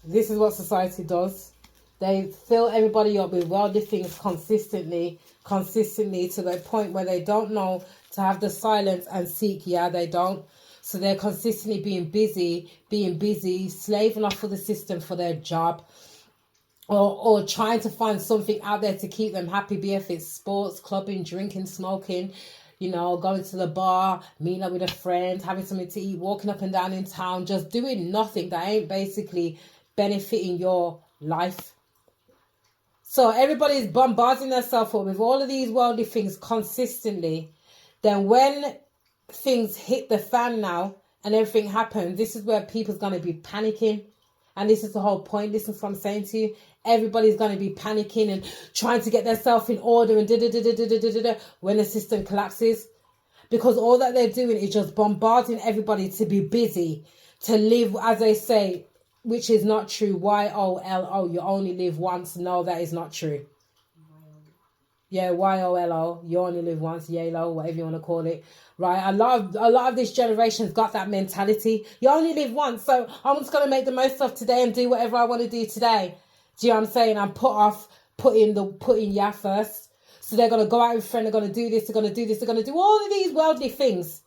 This is what society does. They fill everybody up with worldly things consistently to the point where they don't know to have the silence and seek. Yeah, they don't. So they're consistently being busy, slaving off for the system for their job, or trying to find something out there to keep them happy, be if it's sports, clubbing, drinking, smoking, you know, going to the bar, meeting up with a friend, having something to eat, walking up and down in town, just doing nothing that ain't basically benefiting your life. So everybody's bombarding themselves up with all of these worldly things consistently. Then when things hit the fan now and everything happens, this is where people's going to be panicking. And this is the whole point. Listen to what I'm saying to you. Everybody's going to be panicking and trying to get themselves in order and when the system collapses. Because all that they're doing is just bombarding everybody to be busy, to live, as they say, which is not true. YOLO, you only live once. No, that is not true. Yeah, YOLO, you only live once. YOLO, whatever you want to call it. Right, a lot of this generation's got that mentality. You only live once, so I'm just gonna make the most of today and do whatever I want to do today. Do you know what I'm saying? I'm putting yeah first. So they're gonna go out with a friend. They're gonna do this. They're gonna do this. They're gonna do all of these worldly things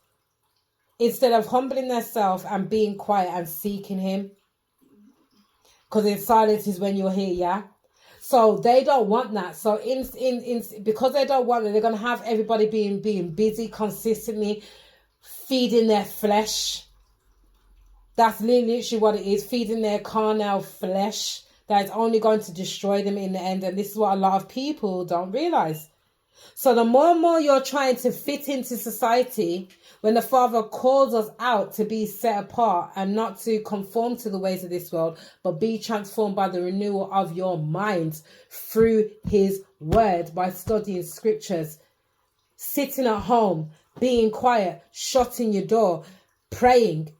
instead of humbling themselves and being quiet and seeking Him. Because in silence is when you're here, yeah. So they don't want that. So because they don't want it, they're gonna have everybody being busy consistently, feeding their flesh. That's literally what it is, feeding their carnal flesh. That is only going to destroy them in the end. And this is what a lot of people don't realize. So the more and more you're trying to fit into society, when the Father calls us out to be set apart and not to conform to the ways of this world, but be transformed by the renewal of your mind through His word, by studying scriptures, sitting at home, being quiet, shutting your door, praying,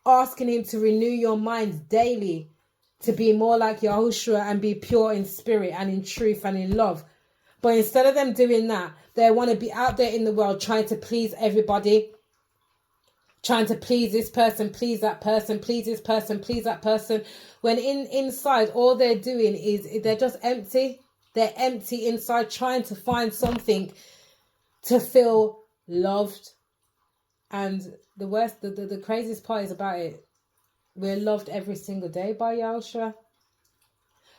asking Him to renew your mind daily, to be more like YAHUSHA and be pure in spirit and in truth and in love. But instead of them doing that, they want to be out there in the world trying to please everybody. Trying to please this person, please that person, please this person, please that person. When inside, all they're doing is they're just empty. They're empty inside, trying to find something to feel loved. And the craziest part is about it, we're loved every single day by YAHUSHA.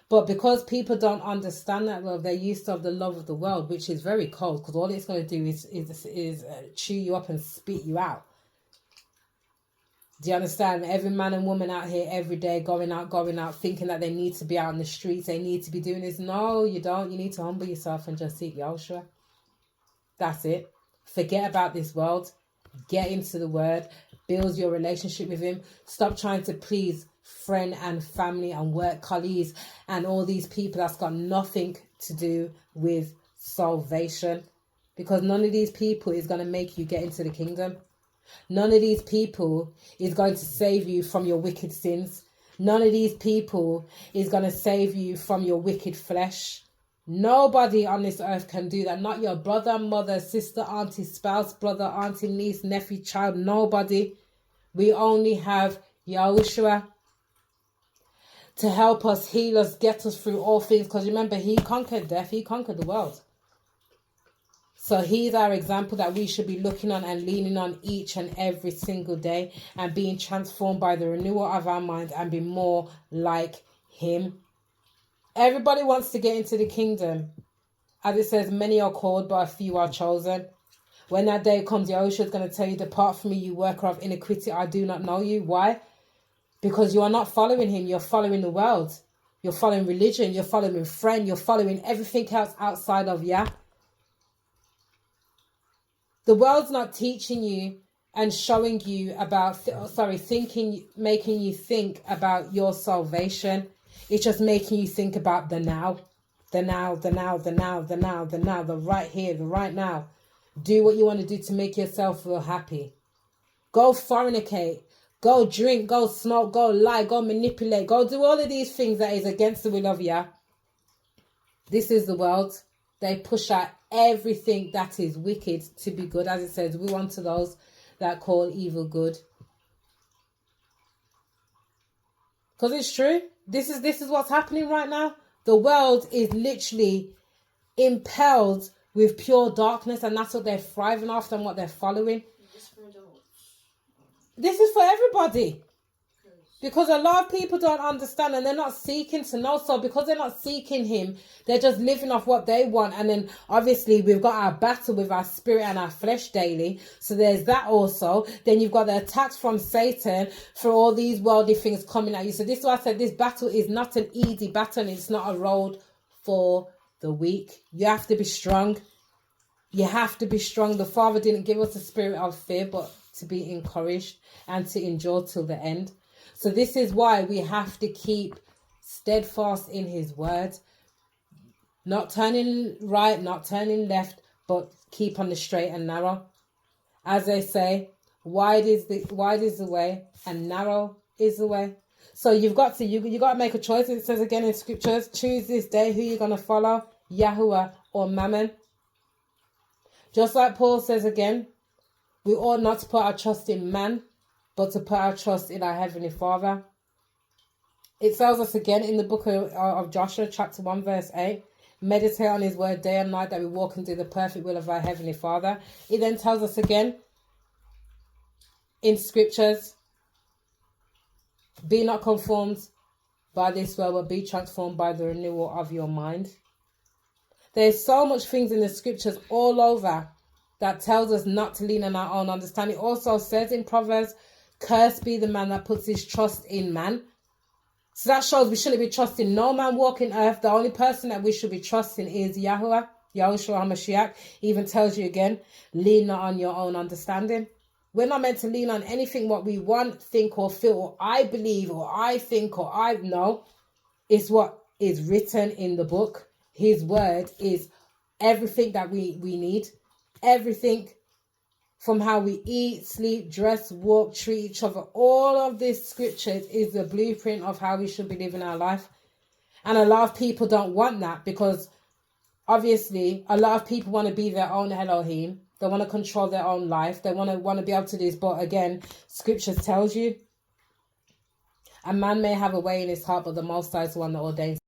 But because people don't understand that love, they're used to the love of the world, which is very cold, because all it's going to do is chew you up and spit you out. Do you understand? Every man and woman out here every day going out, thinking that they need to be out on the streets, they need to be doing this. No, you don't. You need to humble yourself and just seek YAHUSHA. That's it. Forget about this world. Get into the word. Build your relationship with Him. Stop trying to please friend and family and work colleagues and all these people that's got nothing to do with salvation, because none of these people is going to make you get into the kingdom. None of these people is going to save you from your wicked sins. None of these people is going to save you from your wicked flesh. Nobody on this earth can do that. Not your brother, mother, sister, auntie, spouse, brother, auntie, niece, nephew, child. Nobody. We only have YAHUSHA to help us, heal us, get us through all things. Because remember, He conquered death. He conquered the world. So He's our example that we should be looking on and leaning on each and every single day, and being transformed by the renewal of our minds and be more like Him. Everybody wants to get into the kingdom. As it says, many are called, but a few are chosen. When that day comes, YAHUSHA is going to tell you, depart from me, you worker of iniquity. I do not know you. Why? Because you are not following Him. You're following the world. You're following religion. You're following friend. You're following everything else outside of Yah. The world's not teaching you and showing you about, making you think about your salvation. It's just making you think about the now. The right here, the right now. Do what you want to do to make yourself feel happy. Go fornicate. Go drink. Go smoke. Go lie. Go manipulate. Go do all of these things that is against the will of Yah. This is the world. They push out everything that is wicked to be good. As it says, we want to those that call evil good. Because it's true. This is what's happening right now. The world is literally impelled with pure darkness, and that's what they're thriving after and what they're following. This is for everybody. Because a lot of people don't understand and they're not seeking to know. So because they're not seeking him, they're just living off what they want. And then obviously we've got our battle with our spirit and our flesh daily. So there's that also. Then you've got the attacks from Satan for all these worldly things coming at you. So this is why I said this battle is not an easy battle. And it's not a road for the weak. You have to be strong. You have to be strong. The Father didn't give us a spirit of fear, but to be encouraged and to endure till the end. So this is why we have to keep steadfast in his word. Not turning right, not turning left, but keep on the straight and narrow. As they say, wide is the way and narrow is the way. So you got to make a choice. It says again in scriptures, choose this day who you're going to follow, Yahuwah or Mammon. Just like Paul says again, we ought not to put our trust in man, but to put our trust in our Heavenly Father. It tells us again in the book of Joshua, chapter 1, verse 8, meditate on his word day and night, that we walk and do the perfect will of our Heavenly Father. It then tells us again in scriptures, be not conformed by this world, but be transformed by the renewal of your mind. There's so much things in the scriptures all over that tells us not to lean on our own understanding. It also says in Proverbs, cursed be the man that puts his trust in man. So that shows we shouldn't be trusting no man walking earth. The only person that we should be trusting is Yahuwah, YAHUSHA HaMashiach. Even tells you again, lean not on your own understanding. We're not meant to lean on anything what we want, think or feel, or I believe, or I think, or I know. It's what is written in the book. His word is everything that we need. Everything. From how we eat, sleep, dress, walk, treat each other. All of this scripture is the blueprint of how we should be living our life. And a lot of people don't want that because obviously a lot of people want to be their own Elohim. They want to control their own life. They want to be able to do this. But again, scripture tells you a man may have a way in his heart, but the Most High is the one that ordains.